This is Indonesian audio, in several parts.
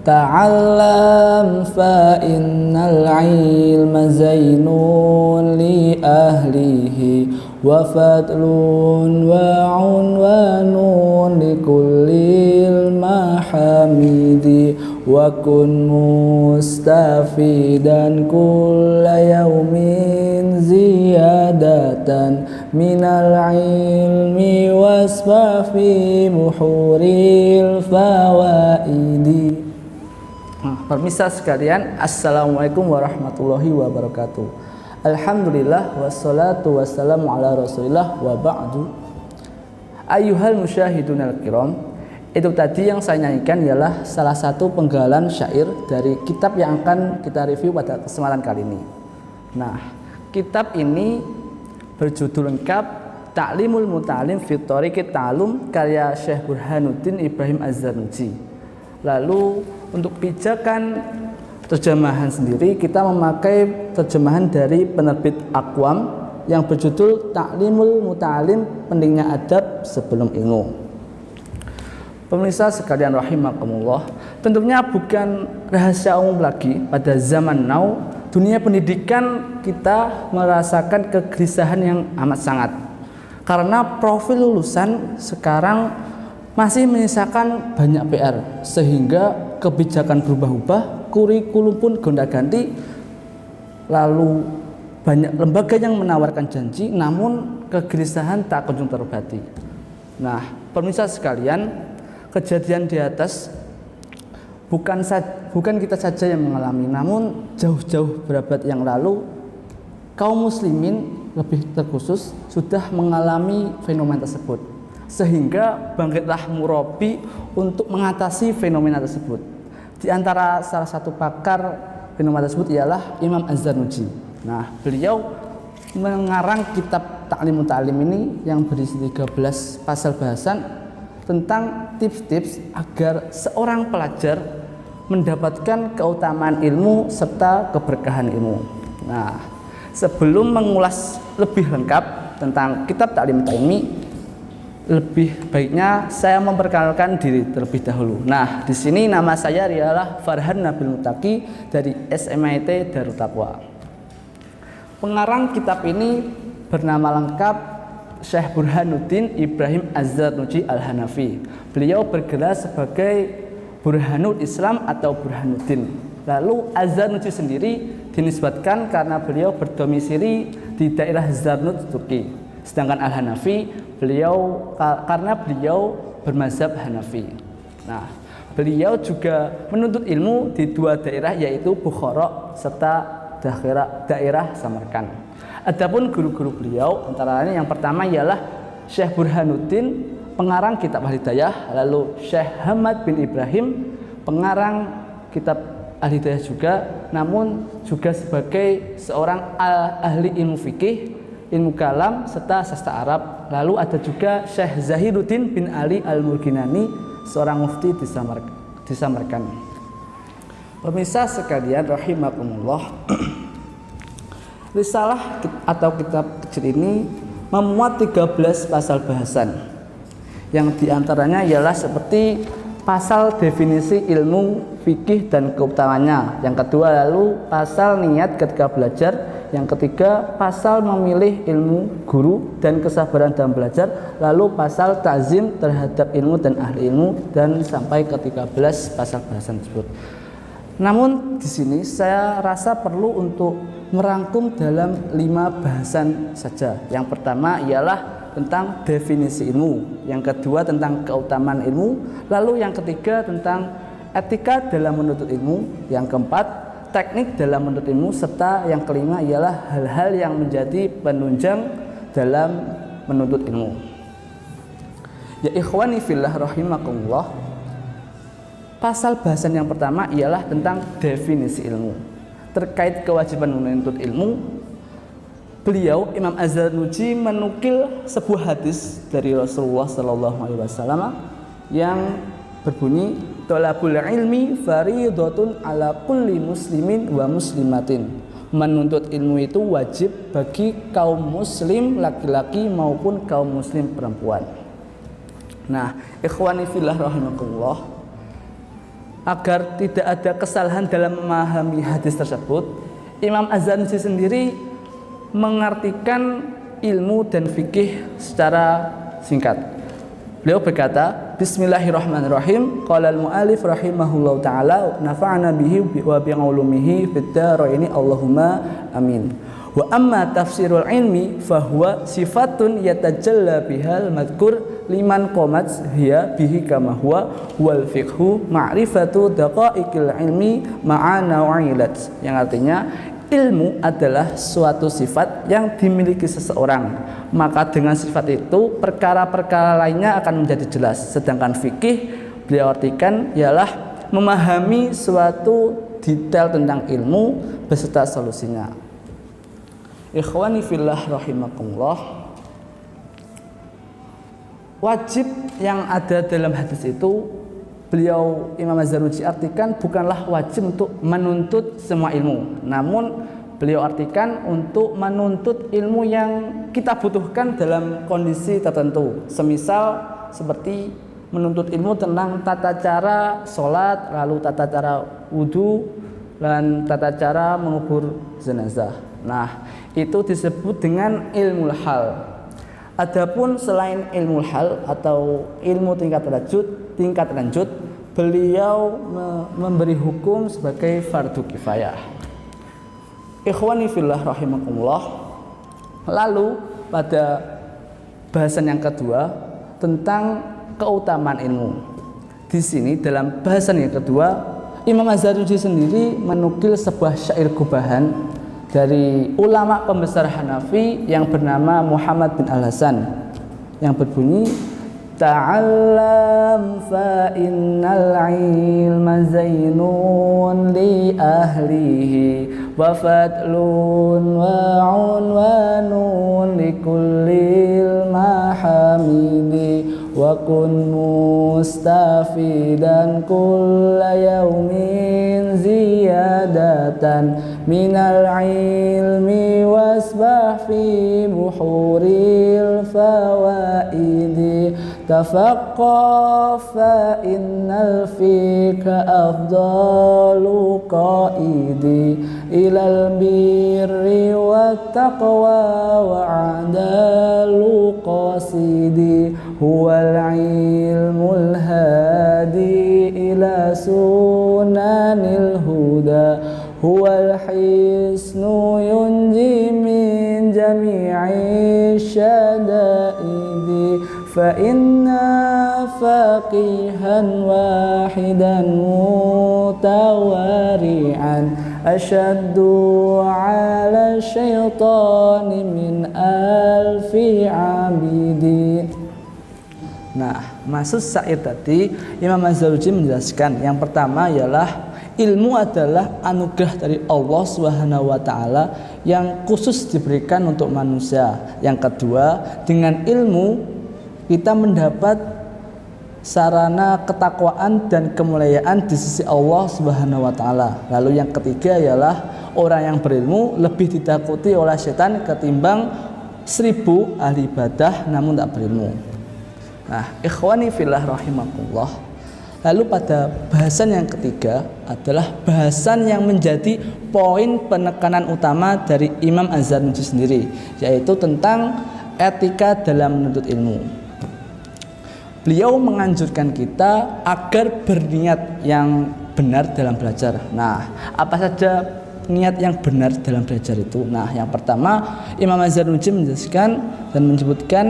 ta'allam fa innal ilma zainun li ahlihi wa fadlun wa unwanun li kullil mahamidi wa kun mustafidan kulla yaumin ziyadatan minal ilmi wasfa fi muhuril fawaidi. Pemirsa sekalian, assalamualaikum warahmatullahi wabarakatuh. Alhamdulillah wassalatu wassalamu ala rasulillah wa ba'du. Ayyuhal musyahidun al-kiram, itu tadi yang saya nyanyikan ialah salah satu penggalan syair dari kitab yang akan kita review pada kesempatan kali ini. Nah, kitab ini berjudul lengkap Ta'limul Muta'alim fi Thariqit Ta'allum karya Syekh Burhanuddin Ibrahim Az-Zarnuji. Lalu untuk pijakan terjemahan sendiri kita memakai terjemahan dari penerbit Aqwam yang berjudul Ta'limul Muta'alim, pentingnya adab sebelum ilmu. Pemirsa sekalian rahimakumullah, tentunya bukan rahasia umum lagi pada zaman now dunia pendidikan kita merasakan kegelisahan yang amat sangat. Karena profil lulusan sekarang masih menyisakan banyak PR, sehingga kebijakan berubah-ubah, kurikulum pun gonta-ganti, lalu banyak lembaga yang menawarkan janji, namun kegelisahan tak kunjung terobati. Nah, pemirsa sekalian, kejadian di atas bukan kita saja yang mengalami, namun jauh-jauh berabad yang lalu kaum muslimin lebih terkhusus sudah mengalami fenomena tersebut, sehingga bangkitlah murabi untuk mengatasi fenomena tersebut. Di antara salah satu pakar fenomena tersebut ialah Imam Az-Zarnuji. Nah, beliau mengarang kitab Ta'limul Muta'alim ini yang berisi 13 pasal bahasan tentang tips-tips agar seorang pelajar mendapatkan keutamaan ilmu serta keberkahan ilmu. Nah, sebelum mengulas lebih lengkap tentang kitab Ta'limul Muta'alim, lebih baiknya saya memperkenalkan diri terlebih dahulu. Nah, di sini nama saya ialah Farhan Nabil Mutaki dari SMIT Darut Taqwa. Pengarang kitab ini bernama lengkap Syekh Burhanuddin Ibrahim Az-Zarnuji Al-Hanafi. Beliau bergelar sebagai Burhanul Islam atau Burhanuddin. Lalu Az-Zarnuji sendiri dinisbatkan karena beliau berdomisili di daerah Zarnut, Turki. Sedangkan Al-Hanafi karena beliau bermazhab Hanafi. Nah, beliau juga menuntut ilmu di dua daerah, yaitu Bukhara serta daerah Samarkand. Adapun guru-guru beliau antara lain yang pertama ialah Syekh Burhanuddin, pengarang kitab Al-Hidayah, lalu Syekh Hamad bin Ibrahim, pengarang kitab Al-Hidayah juga, namun juga sebagai seorang ahli ilmu fikih, ilmu kalam serta sastra Arab. Lalu ada juga Syekh Zahiruddin bin Ali Al-Murginani, seorang mufti di Samarkand. Pemirsa sekalian rahimakumullah, risalah atau kitab kecil ini memuat 13 pasal bahasan, yang diantaranya ialah seperti pasal definisi ilmu fikih dan keutamanya, yang kedua lalu pasal niat ketika belajar, yang ketiga pasal memilih ilmu guru dan kesabaran dalam belajar, lalu pasal ta'zim terhadap ilmu dan ahli ilmu, dan sampai ke 13 pasal bahasan tersebut. Namun di sini saya rasa perlu untuk merangkum dalam 5 bahasan saja. Yang pertama ialah tentang definisi ilmu, yang kedua tentang keutamaan ilmu, lalu yang ketiga tentang etika dalam menuntut ilmu, yang keempat teknik dalam menuntut ilmu, serta yang kelima ialah hal-hal yang menjadi penunjang dalam menuntut ilmu. Ya ikhwani fillah rahimakumullah, pasal bahasan yang pertama ialah tentang definisi ilmu. Terkait kewajiban menuntut ilmu, beliau Imam Az-Zarnuji menukil sebuah hadis dari Rasulullah SAW yang berbunyi, "Thalabul ilmi fardhatun ala kulli muslimin wa muslimatin." Menuntut ilmu itu wajib bagi kaum muslim laki-laki maupun kaum muslim perempuan. Nah, ikhwani fillah rahimakumullah, agar tidak ada kesalahan dalam memahami hadis tersebut, Imam Az-Zarnuji sendiri mengartikan ilmu dan fikih secara singkat. Beliau berkata, Bismillahirrahmanirrahim. Qala al-mu'allif rahimahullahu ta'ala nafa'ana bihi wa bi'ulumihi fid dharaini Allahumma amin. Wa amma tafsirul ilmi fahuwa sifatun yatajalla bihal madkur liman qamat hiya bihi kama huwa wal fiqhu ma'rifatu daqaiqil ilmi ma'ana wa'ilat. Yang artinya ilmu adalah suatu sifat yang dimiliki seseorang, maka dengan sifat itu perkara-perkara lainnya akan menjadi jelas. Sedangkan fikih beliau artikan ialah memahami suatu detail tentang ilmu beserta solusinya. Ikhwani fillah rahimakumullah, wajib yang ada dalam hadis itu beliau Imam Az-Zarnuji artikan bukanlah wajib untuk menuntut semua ilmu, namun beliau artikan untuk menuntut ilmu yang kita butuhkan dalam kondisi tertentu. Semisal seperti menuntut ilmu tentang tata cara sholat, lalu tata cara wudhu, dan tata cara mengubur jenazah. Nah, itu disebut dengan ilmu hal. Adapun selain ilmu hal atau ilmu tingkat lanjut, beliau memberi hukum sebagai fardu kifayah. Ikhwani fillah rahimakumullah. Lalu pada bahasan yang kedua tentang keutamaan ilmu. Di sini dalam bahasan yang kedua, Imam Az-Zarnuji sendiri menukil sebuah syair gubahan dari ulama pembesar Hanafi yang bernama Muhammad bin Al-Hasan yang berbunyi, Ta'allam fa innal ilma zainun li ahlihi wa fadlun wa unwanun li kullil mahamidi wa kun mustafidan kulla yaumin ziyadatan minal ilmi wasbah fi buhuril fawaidi tafaqqah fa innal fika afdalu qaidi ilal birri wat taqwa wa adalu qasidi huwal ilmul hadi ila sunanil huda huwal hisnu yunji min jami'i syada'idi fa inna faqihan wahidan mutawari'an ashaddu ala syaitani min alfi abidi. Nah, maksud syair tadi Imam Az-Zarnuji menjelaskan yang pertama ialah ilmu adalah anugerah dari Allah Subhanahu wa taala yang khusus diberikan untuk manusia. Yang kedua, dengan ilmu kita mendapat sarana ketakwaan dan kemuliaan di sisi Allah Subhanahu wa taala. Lalu yang ketiga ialah orang yang berilmu lebih ditakuti oleh setan ketimbang 1000 ahli ibadah namun tak berilmu. Nah, ikhwani fillah rahimakumullah. Lalu pada bahasan yang ketiga adalah bahasan yang menjadi poin penekanan utama dari Imam Az-Zarnuji sendiri, yaitu tentang etika dalam menuntut ilmu. Beliau menganjurkan kita agar berniat yang benar dalam belajar. Nah, apa saja niat yang benar dalam belajar itu? Nah, yang pertama Imam Az-Zarnuji menjelaskan dan menyebutkan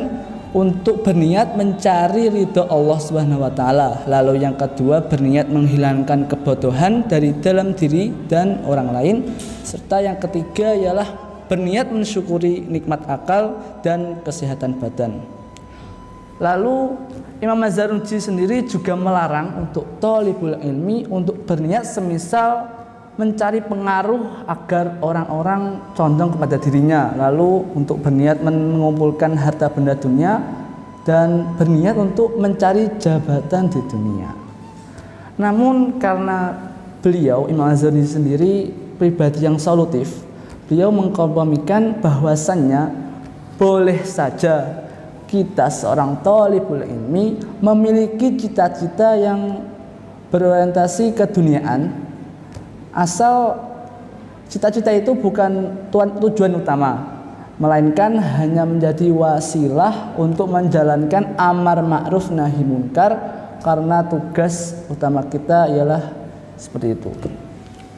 untuk berniat mencari ridho Allah Subhanahu wa taala. Lalu yang kedua berniat menghilangkan kebodohan dari dalam diri dan orang lain. Serta yang ketiga ialah berniat mensyukuri nikmat akal dan kesehatan badan. Lalu Imam Az-Zarnuji sendiri juga melarang untuk thalibul ilmi untuk berniat semisal mencari pengaruh agar orang-orang condong kepada dirinya, lalu untuk berniat mengumpulkan harta benda dunia dan berniat untuk mencari jabatan di dunia. Namun karena beliau Imam Az-Zarnuji sendiri pribadi yang solutif, beliau mengkompromikan bahwasannya boleh saja kita seorang thalibul ilmi memiliki cita-cita yang berorientasi keduniaan, asal cita-cita itu bukan tujuan utama, melainkan hanya menjadi wasilah untuk menjalankan amar ma'ruf nahi munkar, karena tugas utama kita ialah seperti itu.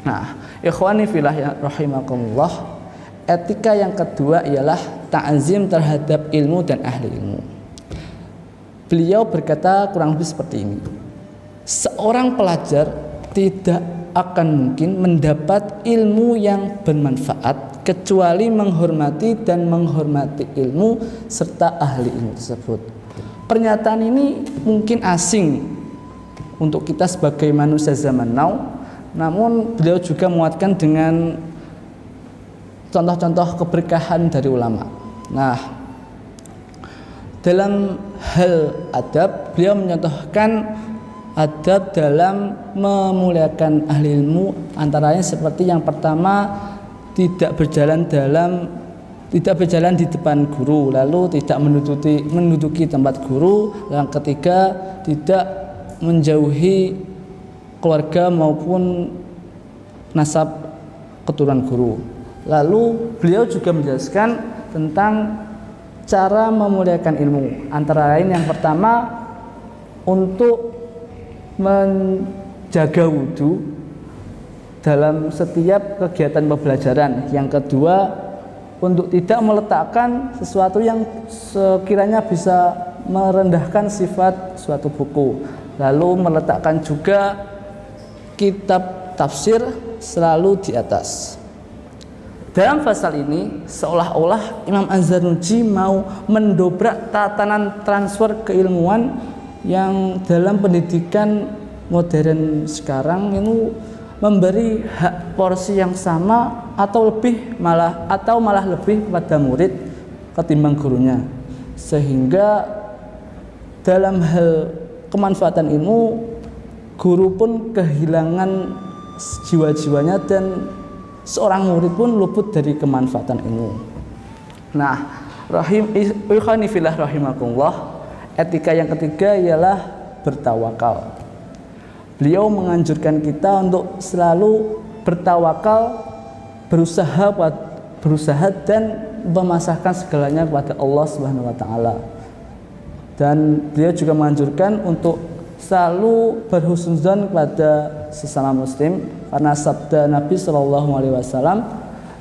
Nah, ikhwani fillah ya rahimakumullah, etika yang kedua ialah ta'zim terhadap ilmu dan ahli ilmu. Beliau berkata kurang lebih seperti ini: seorang pelajar tidak akan mungkin mendapat ilmu yang bermanfaat kecuali menghormati dan menghormati ilmu serta ahli ilmu tersebut. Pernyataan ini mungkin asing untuk kita sebagai manusia zaman now, namun beliau juga menguatkan dengan contoh-contoh keberkahan dari ulama. Nah, dalam hal adab, beliau mencontohkan adab dalam memuliakan ahli ilmu, antara lain seperti yang pertama, tidak berjalan di depan guru, lalu tidak menduduki tempat guru. Yang ketiga, tidak menjauhi keluarga maupun nasab keturunan guru. Lalu beliau juga menjelaskan tentang cara memuliakan ilmu, antara lain yang pertama untuk menjaga wudhu dalam setiap kegiatan pembelajaran. Yang kedua, untuk tidak meletakkan sesuatu yang sekiranya bisa merendahkan sifat suatu buku. Lalu meletakkan juga kitab tafsir selalu di atas. Dalam pasal ini seolah-olah Imam Az-Zarnuji mau mendobrak tatanan transfer keilmuan yang dalam pendidikan modern sekarang itu memberi hak porsi yang sama atau malah lebih kepada murid ketimbang gurunya, sehingga dalam hal kemanfaatan ilmu guru pun kehilangan jiwa-jiwanya dan seorang murid pun luput dari kemanfaatan ilmu. Nah, ikhwani fillah rahimakumullah, etika yang ketiga ialah bertawakal. Beliau menganjurkan kita untuk selalu bertawakal, berusaha dan memasrahkan segalanya kepada Allah Subhanahu wa taala. Dan beliau juga menganjurkan untuk selalu berhusnuzon kepada sesama muslim, karena sabda Nabi SAW,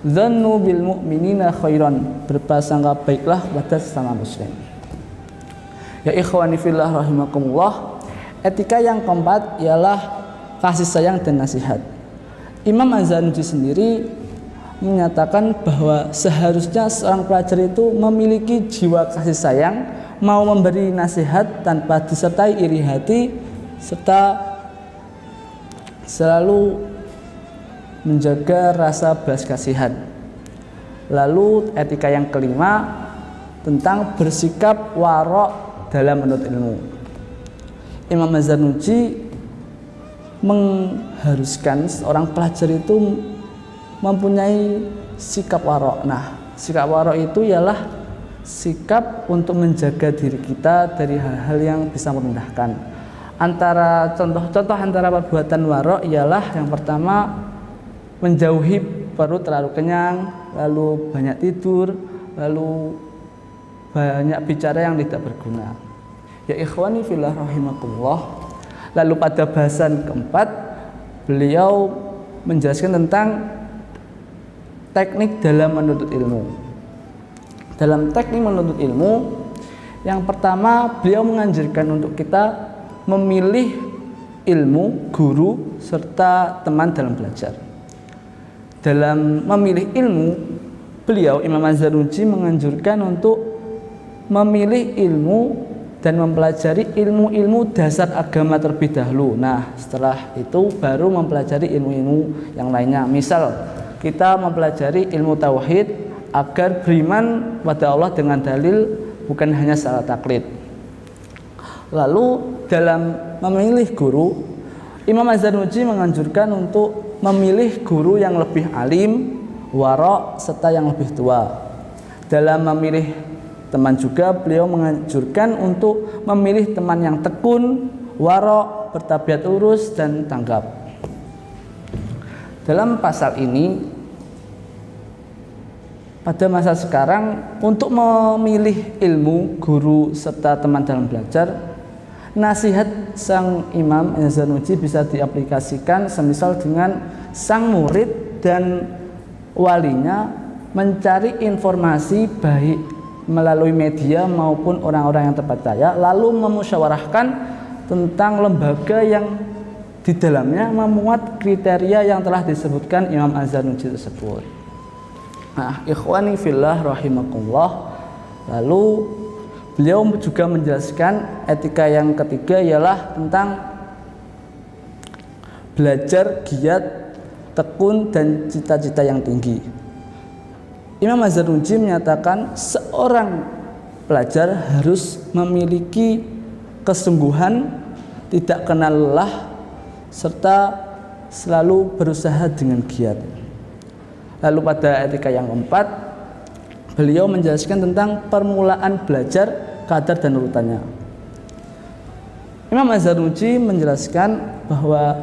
"Dzannu bil mu'minina khairan", berprasangka baiklah kepada sesama muslim. Ya ikhwani fillah rahimakumullah, etika yang keempat ialah kasih sayang dan nasihat. Imam Az-Zarnuji sendiri menyatakan bahwa seharusnya seorang pelajar itu memiliki jiwa kasih sayang, mau memberi nasihat tanpa disertai iri hati, serta selalu menjaga rasa belas kasihan. Lalu etika yang kelima tentang bersikap warok dalam menuntut ilmu. Imam Az-Zarnuji mengharuskan seorang pelajar itu mempunyai sikap warok. Nah, sikap warok itu ialah sikap untuk menjaga diri kita dari hal-hal yang bisa merendahkan. Antara contoh antara perbuatan warok ialah yang pertama, menjauhi perut terlalu kenyang, lalu banyak tidur, lalu banyak bicara yang tidak berguna. Ya ikhwani fillah rahimakumullah. Lalu pada bahasan keempat, beliau menjelaskan tentang teknik dalam menuntut ilmu. Dalam teknik menuntut ilmu, yang pertama beliau menganjurkan untuk kita memilih ilmu, guru, serta teman dalam belajar. Dalam memilih ilmu, beliau Imam Az-Zarnuji menganjurkan untuk memilih ilmu dan mempelajari ilmu-ilmu dasar agama terlebih dahulu. Nah, setelah itu baru mempelajari ilmu-ilmu yang lainnya. Misal, kita mempelajari ilmu tauhid agar beriman pada Allah dengan dalil, bukan hanya secara taklid. Lalu dalam memilih guru, Imam Az-Zarnuji menganjurkan untuk memilih guru yang lebih alim, warok, serta yang lebih tua. Dalam memilih teman juga beliau menganjurkan untuk memilih teman yang tekun, warok, kokoh, bertabiat lurus dan tanggap. Dalam pasal ini, pada masa sekarang, untuk memilih ilmu, guru, serta teman dalam belajar, nasihat sang Imam Az-Zarnuji bisa diaplikasikan semisal dengan sang murid dan walinya mencari informasi baik melalui media maupun orang-orang yang terpercaya, lalu memusyawarahkan tentang lembaga yang di dalamnya memuat kriteria yang telah disebutkan Imam Az-Zarnuji tersebut. Nah, ikhwani fillah rahimakumullah, lalu beliau juga menjelaskan etika yang ketiga ialah tentang belajar giat, tekun, dan cita-cita yang tinggi. Imam Az-Zarnuji menyatakan seorang pelajar harus memiliki kesungguhan, tidak kenal lelah, serta selalu berusaha dengan giat. Lalu pada etika yang keempat, beliau menjelaskan tentang permulaan belajar, kadar dan urutannya. Imam Az-Zarnuji menjelaskan bahwa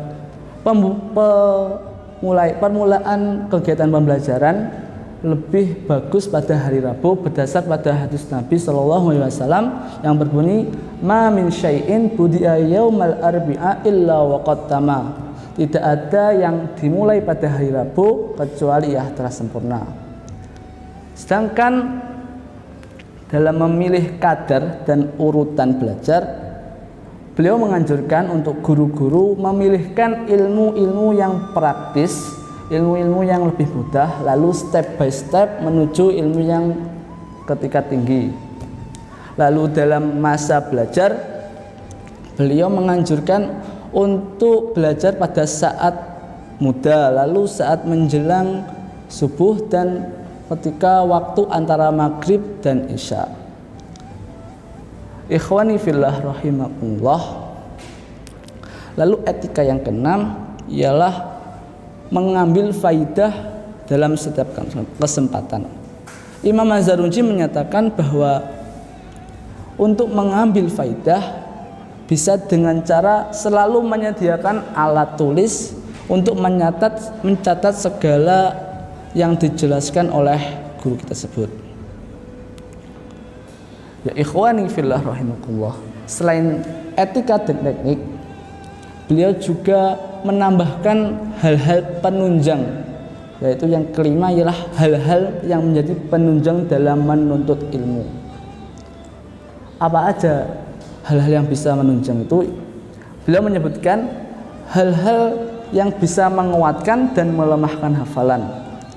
permulaan kegiatan pembelajaran lebih bagus pada hari Rabu berdasar pada hadis Nabi SAW yang berbunyi, "Ma min syai'in budi'a yaumal arbi'a illa waqad tama." Tidak ada yang dimulai pada hari Rabu kecuali ia telah sempurna. Sedangkan dalam memilih kadar dan urutan belajar, beliau menganjurkan untuk guru-guru memilihkan ilmu-ilmu yang praktis, ilmu-ilmu yang lebih mudah, lalu step by step menuju ilmu yang ketingkat tinggi. Lalu dalam masa belajar, beliau menganjurkan untuk belajar pada saat muda, lalu saat menjelang subuh dan ketika waktu antara maghrib dan isya. Ikhwani fillah rahimakumullah. Lalu etika yang keenam ialah mengambil faidah dalam setiap kesempatan. Imam Az-Zarnuji menyatakan bahwa untuk mengambil faidah bisa dengan cara selalu menyediakan alat tulis untuk mencatat segala yang dijelaskan oleh guru kita sebut. Ya ikhwani fillah rahimakumullah. Selain etika dan teknik, beliau juga menambahkan hal-hal penunjang, yaitu yang kelima ialah hal-hal yang menjadi penunjang dalam menuntut ilmu. Apa aja hal-hal yang bisa menunjang itu? Beliau menyebutkan hal-hal yang bisa menguatkan dan melemahkan hafalan.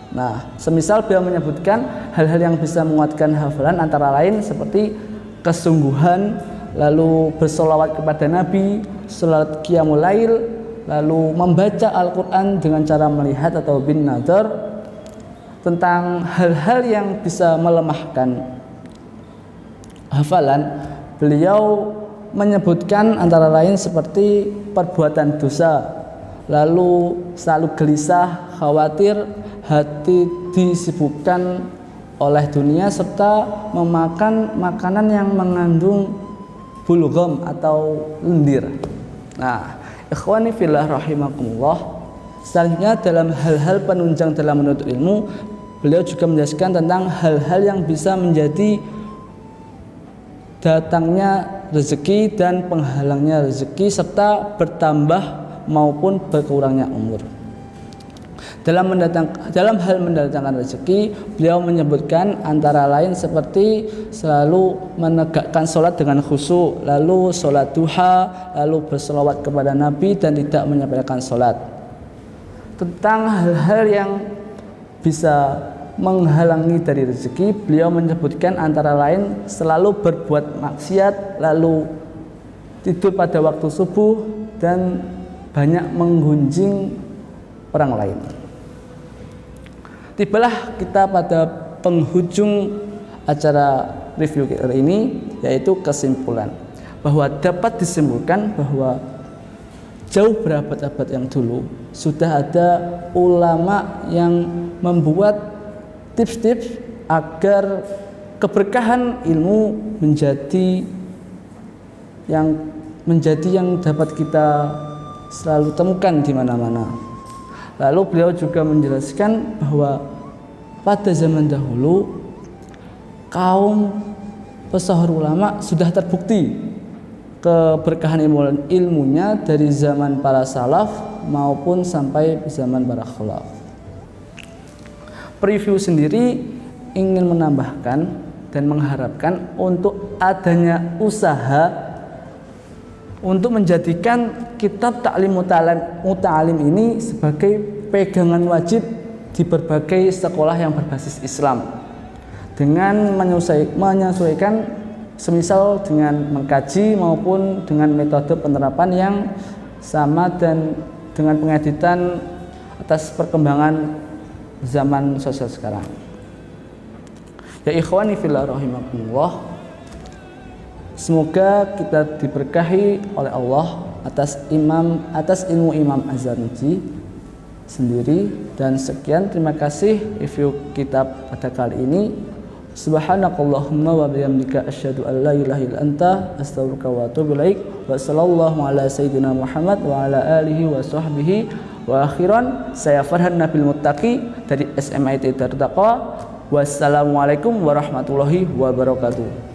Nah, semisal beliau menyebutkan hal-hal yang bisa menguatkan hafalan antara lain seperti kesungguhan, lalu bersolawat kepada Nabi, salat qiyamul lail, lalu membaca Al-Quran dengan cara melihat atau bin nadar. Tentang hal-hal yang bisa melemahkan hafalan, beliau menyebutkan antara lain seperti perbuatan dosa, lalu selalu gelisah, khawatir, hati disibukkan oleh dunia, serta memakan makanan yang mengandung bulgham atau lendir. Nah, ikhwani fillah rahimakumullah, selanjutnya dalam hal-hal penunjang dalam menuntut ilmu, beliau juga menjelaskan tentang hal-hal yang bisa menjadi datangnya rezeki dan penghalangnya rezeki, serta bertambah maupun berkurangnya umur. Dalam hal mendatangkan rezeki, beliau menyebutkan antara lain seperti selalu menegakkan sholat dengan khusyuk, lalu sholat duha, lalu berselawat kepada Nabi dan tidak menyepelekan sholat. Tentang hal-hal yang bisa menghalangi dari rezeki, beliau menyebutkan antara lain selalu berbuat maksiat, lalu tidur pada waktu subuh, dan banyak menggunjing orang lain. Tibalah kita pada penghujung acara review kita ini, yaitu kesimpulan bahwa dapat disimpulkan bahwa jauh berabad-abad yang dulu sudah ada ulama yang membuat tips-tips agar keberkahan ilmu menjadi yang menjadi yang dapat kita selalu temukan di mana-mana. Lalu beliau juga menjelaskan bahwa pada zaman dahulu kaum pesohor ulama sudah terbukti keberkahan ilmunya dari zaman para salaf maupun sampai zaman para khalaf. Preview sendiri ingin menambahkan dan mengharapkan untuk adanya usaha untuk menjadikan kitab Ta'lim Muta'alim ini sebagai pegangan wajib di berbagai sekolah yang berbasis Islam, dengan menyesuaikan semisal dengan mengkaji maupun dengan metode penerapan yang sama dan dengan pengeditan atas perkembangan zaman sosial sekarang. Ya ikhwani fillah rahimakumullah, semoga kita diberkahi oleh Allah atas ilmu Imam Az-Zarnuji sendiri. Dan sekian, terima kasih review kitab pada kali ini. Subhanakallahumma wa bihamdika asyhadu an la ilaha illa anta astaghfiruka wa atubu ilaik. Wa sallallahu ala sayyidina Muhammad wa ala alihi wa sahbihi wa akhiran. Saya Farhan Nabil Muttaqi dari SMIT Darut Taqwa. Wassalamualaikum warahmatullahi wabarakatuh.